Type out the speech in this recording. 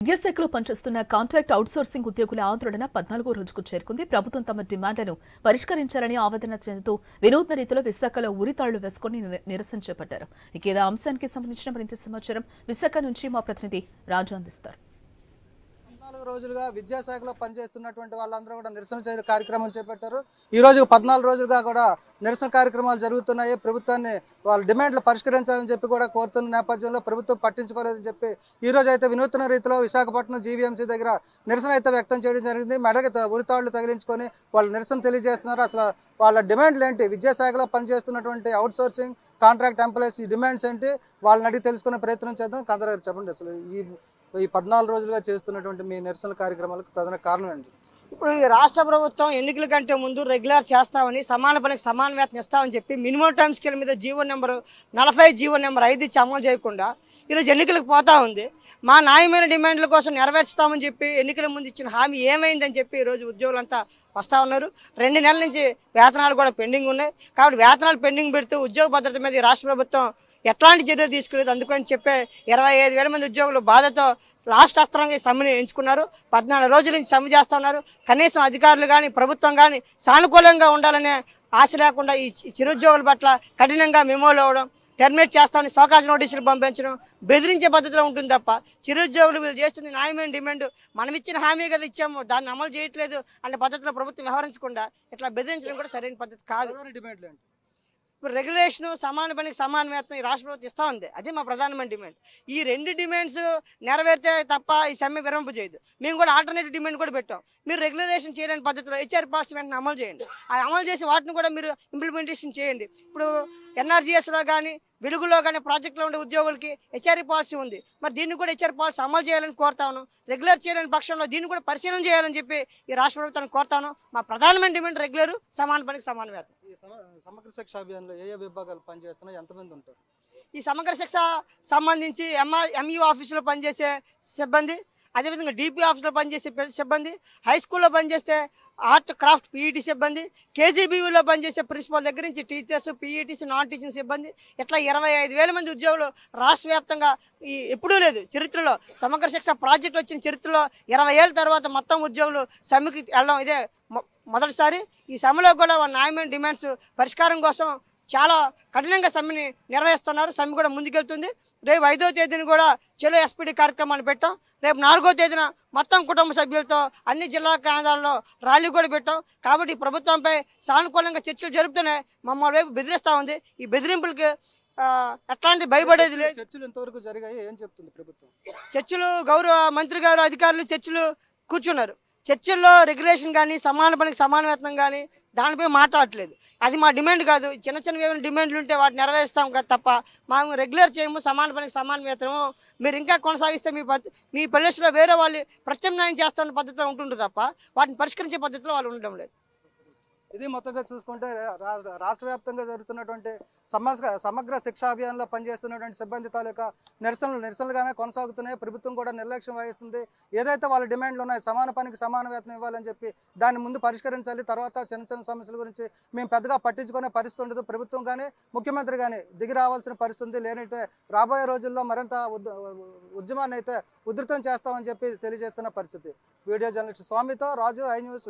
విద్యాశాఖలో పనిచేస్తున్న contract outsourcing ఉద్యోగుల ఆందోళన 14వ రోజుకు చేరుకుంది. ప్రభుత్వం తమ డిమాండ్లను పరిష్కరించాలని ఆవేదన చెందుతూ వినూత్న రీతిలో విశాఖలో ఉరితాళ్లు వేసుకుని నిరసన చేపట్టారు. ఇక ఇదే అంశానికి సంబంధించిన మరింత సమాచారం విశాఖ నుంచి మా ప్రతినిధి రాజు అందిస్తారు. 14 రోజులుగా విద్యాశాఖలో పనిచేస్తున్నటువంటి వాళ్ళందరూ కూడా నిరసన కార్యక్రమం చేపట్టారు. ఈ రోజు 14 రోజులుగా కూడా నిరసన కార్యక్రమాలు జరుగుతున్నాయి. ప్రభుత్వాన్ని వాళ్ళ డిమాండ్లు పరిష్కరించాలని చెప్పి కూడా కోరుతున్న నేపథ్యంలో ప్రభుత్వం పట్టించుకోలేదని చెప్పి ఈ రోజు అయితే వినూత్న రీతిలో విశాఖపట్నం జీవీఎంసీ దగ్గర నిరసన అయితే వ్యక్తం చేయడం జరిగింది. మెడకి ఉరితాళ్లు తగిలించుకొని వాళ్ళు నిరసన తెలియజేస్తున్నారు. అసలు వాళ్ళ డిమాండ్లు ఏంటి, విద్యాశాఖలో పనిచేస్తున్నటువంటి అవుట్సోర్సింగ్ కాంట్రాక్ట్ ఎంప్లాయీస్ డిమాండ్స్ ఏంటి, వాళ్ళని అడిగి తెలుసుకునే ప్రయత్నం చేద్దాం. కందర్ గారు చెప్పండి, అసలు ఈ 14 రోజులుగా చేస్తున్నటువంటి మీ నిరసన కార్యక్రమాలకు ప్రధాన కారణం ఏంటి? ఇప్పుడు ఈ రాష్ట్ర ప్రభుత్వం ఎన్నికల కంటే ముందు రెగ్యులర్ చేస్తామని, సమాన పనికి సమాన వేతనం ఇస్తామని చెప్పి మినిమం టైం స్కేల్ మీద జీవో నెంబర్ 40 జీవో నెంబర్ 5 ఇచ్చి అమలు చేయకుండా ఈరోజు ఎన్నికలకు పోతా ఉంది. మా న్యాయమైన డిమాండ్ల కోసం నెరవేర్చుతామని చెప్పి ఎన్నికల ముందు ఇచ్చిన హామీ ఏమైందని చెప్పి ఈరోజు ఉద్యోగులంతా వస్తూ ఉన్నారు. 2 నెలల నుంచి వేతనాలు కూడా పెండింగ్ ఉన్నాయి. కాబట్టి వేతనాలు పెండింగ్ పెడుతూ ఉద్యోగ భద్రత మీద ఈ రాష్ట్ర ప్రభుత్వం ఎట్లాంటి చర్యలు తీసుకునేది. అందుకని చెప్పే 25,000 మంది ఉద్యోగులు బాధతో లాస్ట్ అస్త్రంగా ఈ సమ్మెని ఎంచుకున్నారు. 14 రోజుల నుంచి సమ్మె చేస్తూ ఉన్నారు. కనీసం అధికారులు కానీ ప్రభుత్వం కానీ సానుకూలంగా ఉండాలనే ఆశ లేకుండా ఈ చిరుద్యోగుల పట్ల కఠినంగా మెమోలు ఇవ్వడం, టెర్మినేట్ చేస్తామని సోకాశ నోటీసులు పంపించడం బెదిరించే పద్ధతిలో ఉంటుంది తప్ప చిరుద్యోగులు వీళ్ళు చేస్తుంది న్యాయమైన డిమాండ్, మనం ఇచ్చిన హామీ కదా ఇచ్చాము, దాన్ని అమలు చేయట్లేదు అనే పద్ధతిలో ప్రభుత్వం వ్యవహరించకుండా ఇట్లా బెదిరించడం కూడా సరైన పద్ధతి కాదు. డిమాండ్లు ఏంటి? ఇప్పుడు రెగ్యులేషన్ సమాన పనికి సమాన వేతనం ఈ రాష్ట్ర ప్రభుత్వం ఇస్తూ ఉంది. అదే మా ప్రధానమైన డిమాండ్. ఈ 2 డిమాండ్స్ నెరవేరితే తప్ప ఈ సమ్మె విరమింపు చేయదు. మేము కూడా ఆల్టర్నేటివ్ డిమాండ్ కూడా పెట్టాం. మీరు రెగ్యులరేషన్ చేయలేని పద్ధతిలో హెచ్ఆర్ పాలసీ వెంటనే అమలు చేయండి. ఆ అమలు చేసి వాటిని కూడా మీరు ఇంప్లిమెంటేషన్ చేయండి. ఇప్పుడు ఎన్ఆర్జీఎస్లో కానీ వెలుగులో కానీ ప్రాజెక్టులో ఉండే ఉద్యోగులకి హెచ్ఆర్ఈ పాలసీ ఉంది. మరి దీన్ని కూడా హెచ్ఆర్ పాలసీ అమలు చేయాలని కోరుతాను. రెగ్యులర్ చేయలేని పక్షంలో దీన్ని కూడా పరిశీలన చేయాలని చెప్పి ఈ రాష్ట్ర ప్రభుత్వాన్ని కోరుతాను. మా ప్రధానమైన డిమాండ్ రెగ్యులర్ సమాన పనికి సమాన వేతనం. ఈ సమగ్ర శిక్ష అభియాన్లో ఏ విభాగాలు పనిచేస్తున్నాయి, ఎంతమంది ఉంటారు? ఈ సమగ్ర శిక్ష సంబంధించి ఎంఈఓ ఆఫీసులో పనిచేసే సిబ్బంది, అదేవిధంగా డిపి ఆఫీసులో పనిచేసే సిబ్బంది, హై స్కూల్లో పనిచేస్తే ఆర్ట్ క్రాఫ్ట్ పీఈటీ సిబ్బంది, కేజీబీవీలో పనిచేసే ప్రిన్సిపల్ దగ్గర నుంచి టీచర్స్, పీఈటీస్, నాన్ టీచింగ్ సిబ్బంది, ఇట్లా 25,000 మంది ఉద్యోగులు రాష్ట్ర వ్యాప్తంగా ఎప్పుడూ లేదు చరిత్రలో సమగ్ర శిక్ష ప్రాజెక్ట్ వచ్చిన చరిత్రలో 20 ఏళ్ళ తర్వాత మొత్తం ఉద్యోగులు సమ్మెకి వెళ్ళడం ఇదే మొదటిసారి. ఈ సమ్మెలో కూడా వాళ్ళ న్యాయమైన డిమాండ్స్ పరిష్కారం కోసం చాలా కఠినంగా సమ్మెని నిర్వహిస్తున్నారు. సమ్మె కూడా ముందుకెళ్తుంది. రేపు 5వ తేదీన కూడా చెలో ఎస్పీడీ కార్యక్రమాన్ని పెట్టాం. రేపు 4వ తేదీన మొత్తం కుటుంబ సభ్యులతో అన్ని జిల్లా కేంద్రాల్లో ర్యాలీ కూడా పెట్టాం. కాబట్టి ప్రభుత్వంపై సానుకూలంగా చర్చలు జరుపుతూనే మమ్మల్ని వైపు బెదిరిస్తూ ఉంది. ఈ బెదిరింపులకి ఎట్లాంటి భయపడేది లేదు. చర్చలు ఇంతవరకు జరిగాయి, ఏం చెప్తుంది ప్రభుత్వం? చర్చలు గౌరవ మంత్రి గారు అధికారులు చర్చలు కూర్చున్నారు. చర్చల్లో రెగ్యులేషన్ కానీ సమాన పనికి సమాన వేతనం కానీ దానిపై మాట్లాడట్లేదు. అది మా డిమాండ్ కాదు. చిన్న ఏమైనా డిమాండ్లు ఉంటే వాటిని నెరవేరుస్తాం కదా తప్ప మేము రెగ్యులర్ చేయము. సమాన పనికి సమాన వేతనము మీరు ఇంకా కొనసాగిస్తే మీ పల్లెస్లో వేరే వాళ్ళు ప్రత్యామ్నాయం చేస్తున్న పద్ధతిలో ఉంటుండే తప్ప వాటిని పరిష్కరించే పద్ధతిలో వాళ్ళు ఉండడం లేదు. ఇది మొత్తంగా చూసుకుంటే రాష్ట్ర వ్యాప్తంగా జరుగుతున్నటువంటి సమగ్ర శిక్షా అభియాన్లో పనిచేస్తున్నటువంటి సిబ్బంది తాలూకా నిరసనలుగానే కొనసాగుతున్నాయి. ప్రభుత్వం కూడా నిర్లక్ష్యం వహిస్తుంది. ఏదైతే వాళ్ళ డిమాండ్లు ఉన్నాయో సమాన పనికి సమాన వేతనం ఇవ్వాలని చెప్పి దాన్ని ముందు పరిష్కరించాలి. తర్వాత చిన్న సమస్యల గురించి మేము పెద్దగా పట్టించుకునే పరిస్థితి ఉండదు. ప్రభుత్వం కానీ ముఖ్యమంత్రి కానీ దిగి రావాల్సిన పరిస్థితి లేనంటే రాబోయే రోజుల్లో మరింత ఉద్యమాన్ని అయితే ఉధృతం చేస్తామని చెప్పి తెలియజేస్తున్న పరిస్థితి. వీడియో జర్నలిస్ట్ స్వామితో రాజు, ఐ న్యూస్.